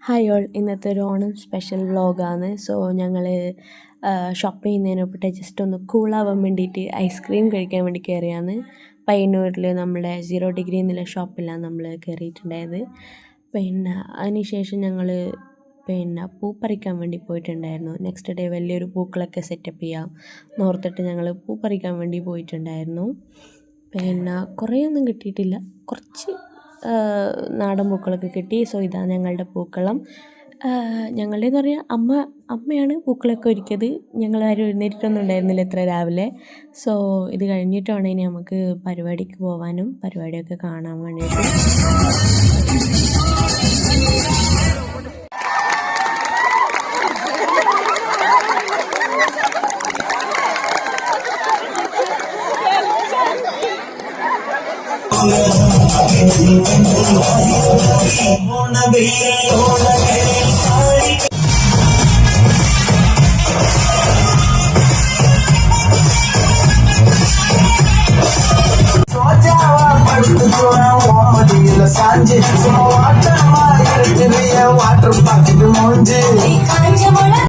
Hi all, ഇന്നത്തെ ഒരു Onam special വ്ളോഗാണ്. സോ ഞങ്ങൾ ഷോപ്പ് ചെയ്യുന്നതിനൊപ്പിട്ട് ജസ്റ്റ് ഒന്ന് കൂളാവാൻ വേണ്ടിയിട്ട് ഐസ്ക്രീം കഴിക്കാൻ വേണ്ടി കയറിയാണ്. പയ്യന്നൂരിൽ നമ്മുടെ 0 ഡിഗ്രി എന്നുള്ള ഷോപ്പിലാണ് നമ്മൾ കയറിയിട്ടുണ്ടായത്. അതിനുശേഷം ഞങ്ങൾ പൂ പറിക്കാൻ വേണ്ടി പോയിട്ടുണ്ടായിരുന്നു. നെക്സ്റ്റ് ഡേ വലിയൊരു പൂക്കളൊക്കെ സെറ്റപ്പ് ചെയ്യാം നോർത്തിട്ട് ഞങ്ങൾ പൂ പറിക്കാൻ വേണ്ടി പോയിട്ടുണ്ടായിരുന്നു. കുറേയൊന്നും കിട്ടിയിട്ടില്ല, കുറച്ച് നാടൻ പൂക്കളൊക്കെ കിട്ടി. സോ ഇതാണ് ഞങ്ങളുടെ പൂക്കളം. ഞങ്ങളുടേന്ന് പറഞ്ഞാൽ അമ്മയാണ് പൂക്കളൊക്കെ ഒരുക്കിയത്. ഞങ്ങളാരും എഴുന്നേറ്റിട്ടൊന്നും ഉണ്ടായിരുന്നില്ല ഇത്ര രാവിലെ. സോ ഇത് കഴിഞ്ഞിട്ടാണ് ഇനി നമുക്ക് പരിപാടിക്ക് പോകാനും പരിപാടിയൊക്കെ കാണാൻ വേണ്ടിയിട്ട്. வாட்டர் பாக்கெட் மூஞ்சி